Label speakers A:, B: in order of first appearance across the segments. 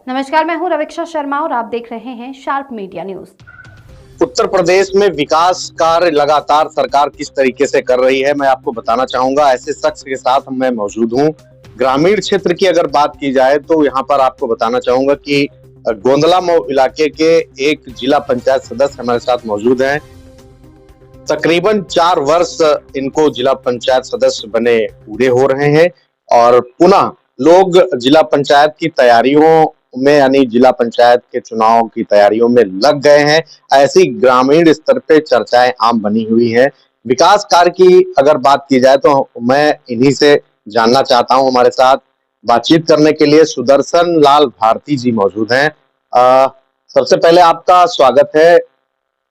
A: नमस्कार, मैं हूं रवीक्षा शर्मा और आप देख रहे हैं sharp media news.
B: Uttar Pradesh में विकास कार्य लगातार सरकार किस तरीके से कर रही है, मैं आपको बताना चाहूंगा। ऐसे शख्स के साथ मैं मौजूद हूं। ग्रामीण क्षेत्र की अगर बात की जाए तो यहाँ पर आपको बताना चाहूंगा कि गोंदला मऊ इलाके के एक जिला पंचायत सदस्य हमारे साथ मौजूद हैं। तकरीबन 4 वर्ष इनको जिला पंचायत सदस्य बने पूरे हो रहे हैं और पुनः लोग जिला पंचायत की तैयारियों में यानी जिला पंचायत के चुनाव की तैयारियों में लग गए हैं। ऐसी ग्रामीण स्तर पे चर्चाएं आम बनी हुई हैं। विकास कार्य की अगर बात की जाए तो मैं इन्हीं से जानना चाहता हूं। हमारे साथ बातचीत करने के लिए सुदर्शन लाल भारती जी मौजूद हैं। सबसे पहले आपका स्वागत है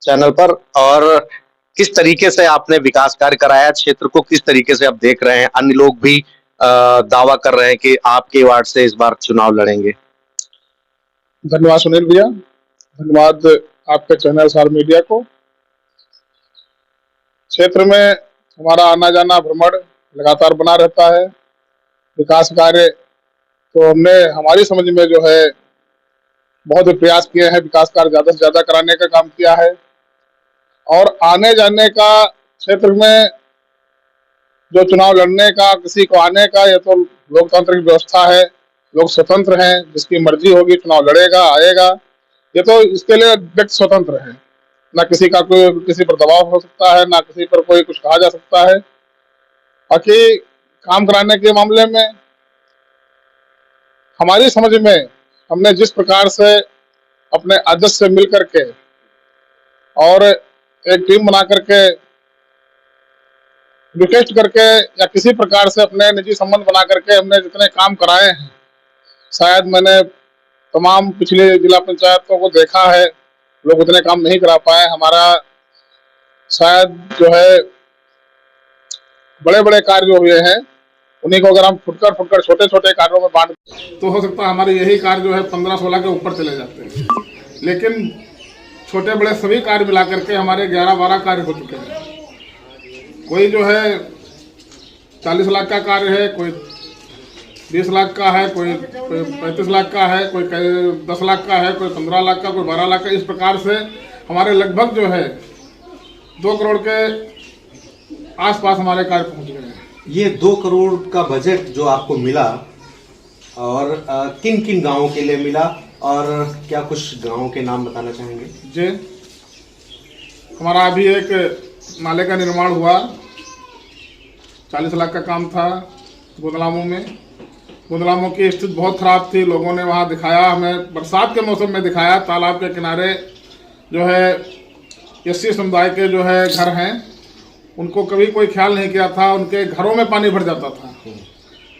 B: चैनल पर। और किस तरीके से आपने विकास कार्य कराया, क्षेत्र को किस तरीके से आप देख रहे हैं? अन्य लोग भी दावा कर रहे हैं कि आपके वार्ड से इस बार चुनाव लड़ेंगे।
C: धन्यवाद सुनील भैया, धन्यवाद आपके चैनल शार्प मीडिया को। क्षेत्र में हमारा आना जाना भ्रमण लगातार बना रहता है। विकास कार्य तो हमने हमारी समझ में जो है बहुत प्रयास किए हैं, विकास कार्य ज्यादा से ज्यादा कराने का काम किया है। और आने जाने का क्षेत्र में जो चुनाव लड़ने का, किसी को आने का, ये तो लोकतांत्रिक व्यवस्था है, लोग स्वतंत्र हैं, जिसकी मर्जी होगी चुनाव लड़ेगा आएगा। ये तो इसके लिए व्यक्ति स्वतंत्र है, ना किसी का कोई किसी पर दबाव हो सकता है, ना किसी पर कोई कुछ कहा जा सकता है। बाकी काम कराने के मामले में हमारी समझ में हमने जिस प्रकार से अपने अध्यक्ष से मिल करके और एक टीम बना करके रिक्वेस्ट करके या किसी प्रकार से अपने निजी संबंध बना करके हमने जितने काम कराए हैं, शायद मैंने तमाम पिछले जिला पंचायतों को देखा है, लोग उतने काम नहीं करा पाए। हमारा शायद जो है बड़े बड़े कार्य जो हुए हैं उन्हीं को अगर हम फुटकर छोटे छोटे कार्यों में बांट तो हो सकता है हमारे यही कार्य जो है 15-16 के ऊपर चले जाते हैं। लेकिन छोटे बड़े सभी कार्य मिला करके हमारे 11-12 कार्य हो चुके हैं। कोई जो है 40 लाख का कार्य है, कोई 20 लाख का है, कोई 35 लाख का है, कोई 10 लाख का है, कोई 15 लाख का, कोई 12 लाख का। इस प्रकार से हमारे लगभग जो है 2 करोड़ के आसपास हमारे कार्य पहुंच गए हैं।
D: ये 2 करोड़ का बजट जो आपको मिला और किन किन गांवों के लिए मिला, और क्या कुछ गांवों के नाम बताना चाहेंगे?
C: जी, हमारा अभी एक नाले का निर्माण हुआ, 40 लाख का काम था गोंदलामऊ में। गोंदलामऊ की स्थिति बहुत खराब थी, लोगों ने वहाँ दिखाया, हमें बरसात के मौसम में दिखाया। तालाब के किनारे जो है एससी समुदाय के जो है घर हैं, उनको कभी कोई ख्याल नहीं किया था, उनके घरों में पानी भर जाता था।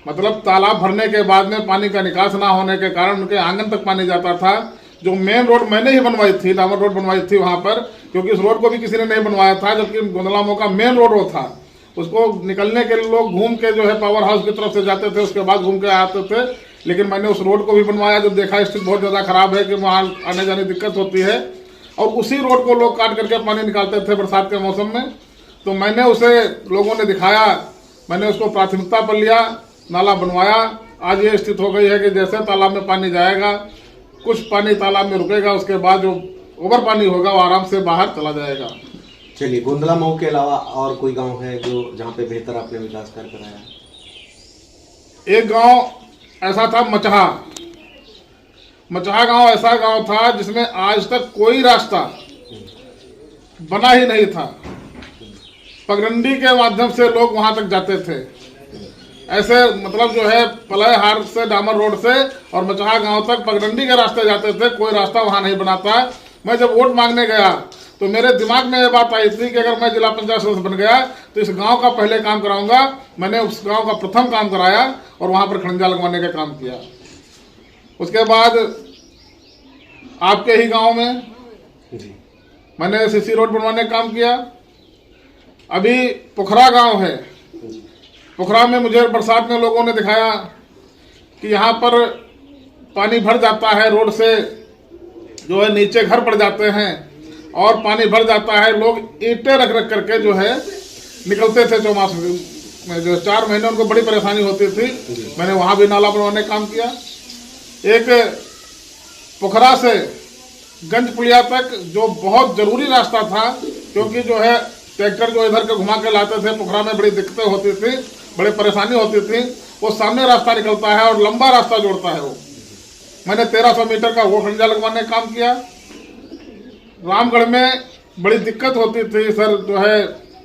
C: मतलब तालाब भरने के बाद में पानी का निकास ना होने के कारण उनके आंगन तक पानी जाता था। जो मेन रोड मैंने ही बनवाई थी, डामर रोड बनवाई थी वहाँ पर, क्योंकि इस रोड को भी किसी ने नहीं बनवाया था, जबकि गोंदलामऊ का मेन रोड वो था। उसको निकलने के लिए लोग घूम के जो है पावर हाउस की तरफ से जाते थे, उसके बाद घूम के आते थे। लेकिन मैंने उस रोड को भी बनवाया, जब देखा स्थिति बहुत ज़्यादा खराब है कि वहाँ आने जाने दिक्कत होती है, और उसी रोड को लोग काट करके पानी निकालते थे बरसात के मौसम में। तो मैंने उसे लोगों ने दिखाया, मैंने उसको प्राथमिकता पर लिया, नाला बनवाया। आज ये स्थिति हो गई है कि जैसे तालाब में पानी जाएगा, कुछ पानी तालाब में रुकेगा, उसके बाद जो ओवर पानी होगा वो आराम से बाहर चला जाएगा।
D: चलिए, गोंदलामऊ के अलावा और कोई गांव है जो जहाँ पे बेहतर आपने विकास कार्य कराया?
C: एक गांव ऐसा था मचहा गांव ऐसा गांव था जिसमें आज तक कोई रास्ता बना ही नहीं था। पगडंडी के माध्यम से लोग वहां तक जाते थे। ऐसे मतलब जो है पलय हार से डामर रोड से और मचहा गांव तक पगडंडी के रास्ते जाते थे, कोई रास्ता वहां नहीं बना था। मैं जब वोट मांगने गया तो मेरे दिमाग में ये बात आई थी कि अगर मैं जिला पंचायत सदस्य बन गया तो इस गांव का पहले काम कराऊंगा। मैंने उस गांव का प्रथम काम कराया और वहां पर खड़ंजा लगवाने का काम किया। उसके बाद आपके ही गांव में मैंने सीसी रोड बनवाने का काम किया। अभी पोखरा गांव है, पोखरा में मुझे बरसात में लोगों ने दिखाया कि यहाँ पर पानी भर जाता है, रोड से जो है नीचे घर पड़ जाते हैं और पानी भर जाता है। लोग ईंटें रख रख करके जो है निकलते थे चौमास में, जो 4 महीने उनको बड़ी परेशानी होती थी। मैंने वहाँ भी नाला बनवाने का काम किया। एक पोखरा से गंज पुलिया तक जो बहुत जरूरी रास्ता था, क्योंकि जो है ट्रैक्टर जो इधर के घुमा के लाते थे, पोखरा में बड़ी दिक्कतें होती थी, बड़ी परेशानी होती थी। वो सामने रास्ता निकलता है और लंबा रास्ता जोड़ता है। वो मैंने 1300 मीटर का वो खंजा लगवाने का काम किया। रामगढ़ में बड़ी दिक्कत होती थी सर, जो है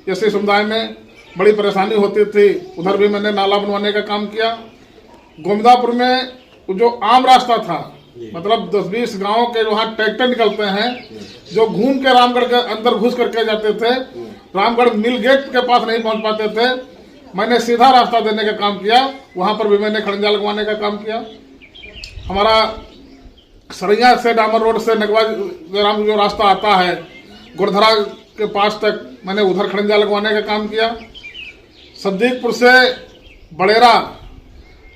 C: एससी समुदाय में बड़ी परेशानी होती थी, उधर भी मैंने नाला बनवाने का काम किया। गोमदापुर में जो आम रास्ता था, मतलब 10-20 गांव के वहाँ ट्रैक्टर निकलते हैं, जो घूम के रामगढ़ के अंदर घुस करके जाते थे, रामगढ़ मिल गेट के पास नहीं पहुंच पाते थे। मैंने सीधा रास्ता देने का काम किया, वहां पर भी मैंने खड़ंजा लगवाने का काम किया। हमारा सरैया से डामर रोड से नगवा राम जो रास्ता आता है गुरधरा के पास तक, मैंने उधर खड़ंजा लगवाने का काम किया। सद्दीकपुर से बड़ेरा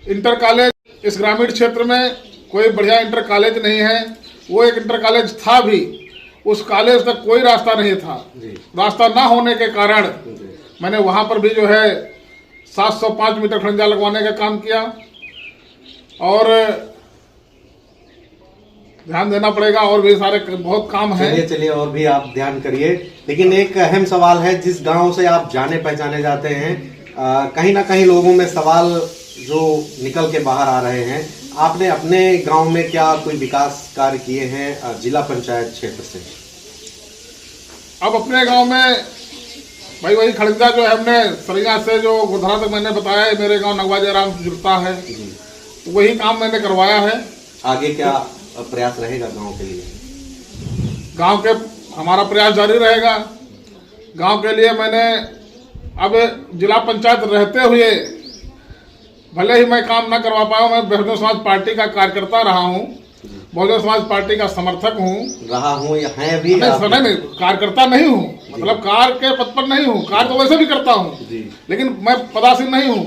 C: इंटर कॉलेज, इस ग्रामीण क्षेत्र में कोई बढ़िया इंटर कॉलेज नहीं है। वो एक इंटर कॉलेज था भी, उस कॉलेज तक कोई रास्ता नहीं था। रास्ता ना होने के कारण मैंने वहां पर भी जो है 705 मीटर खड़ंजा लगवाने का काम किया। और ध्यान देना पड़ेगा, और भी सारे बहुत काम है।
D: चलिए और भी आप ध्यान करिए, लेकिन एक अहम सवाल है, जिस गांव से आप जाने पहचाने जाते हैं, कहीं ना कहीं लोगों में सवाल जो निकल के बाहर आ रहे हैं, आपने अपने गांव में क्या कोई विकास कार्य किए हैं जिला पंचायत क्षेत्र से?
C: अब अपने गांव में भाई वही खड़ंजा जो है हमने सरैया से जो गुरधरा तक मैंने बताया है, मेरे गांव नगवा जयराम जुड़ता है, तो वही काम मैंने करवाया है।
D: आगे क्या प्रयास रहेगा गांव के लिए?
C: गांव के हमारा प्रयास जारी रहेगा। गांव के लिए मैंने अब जिला पंचायत रहते हुए भले ही मैं काम ना करवा पाया, मैं बहुजन समाज पार्टी का कार्यकर्ता रहा हूं, बहुजन समाज पार्टी का समर्थक हूं
D: या है भी?
C: नहीं, कार्यकर्ता नहीं हूं, मतलब कार्य के पद पर नहीं हूं। कार्य तो वैसे भी करता हूं, लेकिन मैं पदासीन नहीं हूं।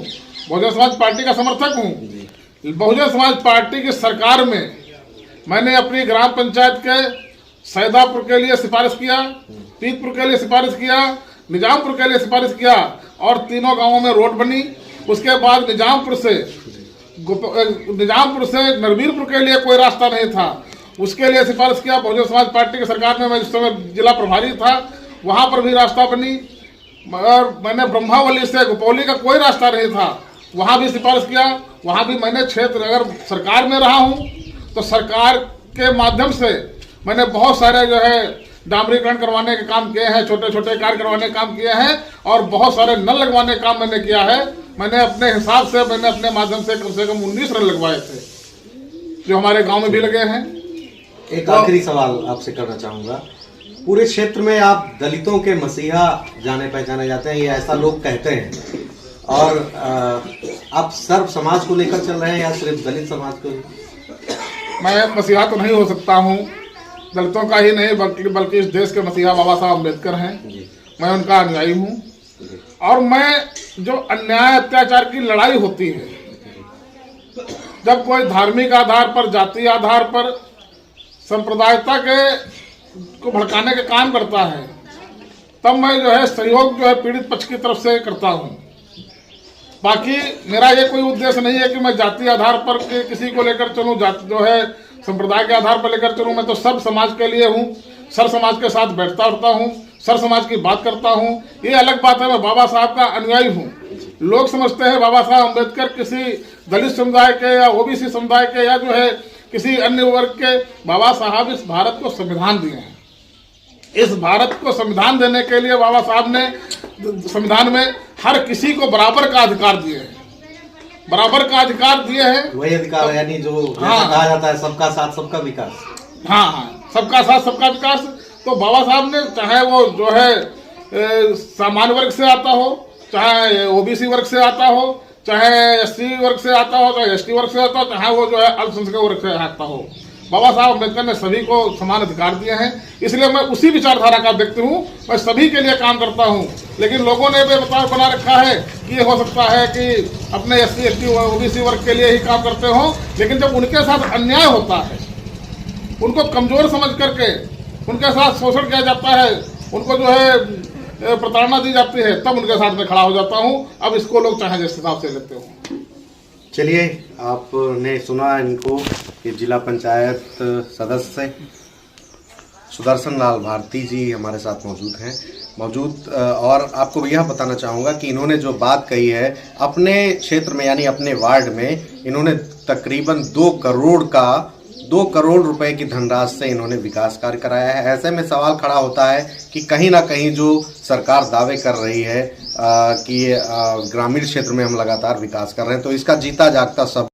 C: बहुजन समाज पार्टी का समर्थक हूं। बहुजन समाज पार्टी की सरकार में मैंने अपनी ग्राम पंचायत के सैदापुर के लिए सिफारिश किया, पीतपुर के लिए सिफारिश किया, निजामपुर के लिए सिफारिश किया, और तीनों गांवों में रोड बनी। उसके बाद निजामपुर से नरवीरपुर के लिए कोई रास्ता नहीं था, उसके लिए सिफारिश किया। बहुजन समाज पार्टी की सरकार में मैं जिस समय जिला प्रभारी था, वहां पर भी रास्ता बनी। और मैंने ब्रह्मावली से गोपौली का कोई रास्ता नहीं था, वहां भी सिफारिश किया। वहां भी मैंने क्षेत्र, अगर सरकार में रहा हूं तो सरकार के माध्यम से मैंने बहुत सारे जो है डामरीकरण करवाने के काम किए हैं, छोटे छोटे कार्य करवाने के काम किए हैं, और बहुत सारे नल लगवाने का काम मैंने किया है। मैंने अपने हिसाब से, मैंने अपने माध्यम से कम 19 नल लगवाए थे, जो हमारे गांव में भी लगे हैं।
D: एक आखिरी सवाल आपसे करना चाहूंगा, पूरे क्षेत्र में आप दलितों के मसीहा जाने पहचाने जाते हैं, ये ऐसा लोग कहते हैं, और आप सर्व समाज को लेकर चल रहे हैं या सिर्फ दलित समाज को?
C: मैं मसीहा तो नहीं हो सकता हूँ, दलितों का ही नहीं बल्कि इस देश के मसीहा बाबा साहब अम्बेडकर हैं। मैं उनका अनुयायी हूँ, और मैं जो अन्याय अत्याचार की लड़ाई होती है, जब कोई धार्मिक आधार पर, जाति आधार पर, सांप्रदायिकता को भड़काने का काम करता है, तब मैं जो है सहयोग जो है पीड़ित पक्ष की तरफ से करता हूँ। बाकी मेरा ये कोई उद्देश्य नहीं है कि मैं जाति आधार पर किसी को लेकर चलूँ, जो है संप्रदाय के आधार पर लेकर चलूँ। मैं तो सब समाज के लिए हूँ, सर समाज के साथ बैठता उठता हूँ, सर समाज की बात करता हूँ। ये अलग बात है, मैं बाबा साहब का अनुयायी हूँ। लोग समझते हैं बाबा साहब अम्बेडकर किसी दलित समुदाय के या ओबीसी समुदाय के या जो है किसी अन्य वर्ग के। बाबा साहब इस भारत को संविधान दिए हैं। इस भारत को संविधान देने के लिए बाबा साहब ने संविधान में हर किसी को बराबर का अधिकार दिए हैं, बराबर का अधिकार दिए हैं। वही
D: अधिकार यानी जो कहा जाता है सबका साथ सबका विकास।
C: हाँ, सबका साथ सबका विकास। तो बाबा साहब ने, चाहे वो जो है सामान्य वर्ग से आता हो, चाहे ओबीसी वर्ग से आता हो, चाहे एससी वर्ग से आता हो, चाहे एसटी वर्ग से आता हो, चाहे वो जो है अल्पसंख्यक वर्ग से आता हो, बाबा साहब अम्बेडकर ने सभी को समान अधिकार दिए हैं। इसलिए मैं उसी विचारधारा का व्यक्ति हूँ, मैं सभी के लिए काम करता हूँ। लेकिन लोगों ने भी बना रखा है कि ये हो सकता है कि अपने एससी एसटी ओबीसी वर्ग के लिए ही काम करते हो, लेकिन जब उनके साथ अन्याय होता है, उनको कमजोर समझ करके उनके साथ शोषण किया जाता है, उनको जो है प्रताड़ना दी जाती है, तब उनके साथ में खड़ा हो जाता हूँ। अब इसको लोग चाहे जिस हिसाब से लेते हो।
D: चलिए, आपने सुना इनको कि जिला पंचायत सदस्य सुदर्शन लाल भारती जी हमारे साथ मौजूद और आपको यह बताना चाहूँगा कि इन्होंने जो बात कही है अपने क्षेत्र में यानी अपने वार्ड में इन्होंने तकरीबन 2 करोड़ रुपए की धनराशि से इन्होंने विकास कार्य कराया है। ऐसे में सवाल खड़ा होता है कि कहीं ना कहीं जो सरकार दावे कर रही है कि ग्रामीण क्षेत्र में हम लगातार विकास कर रहे हैं, तो इसका जीता जागता सब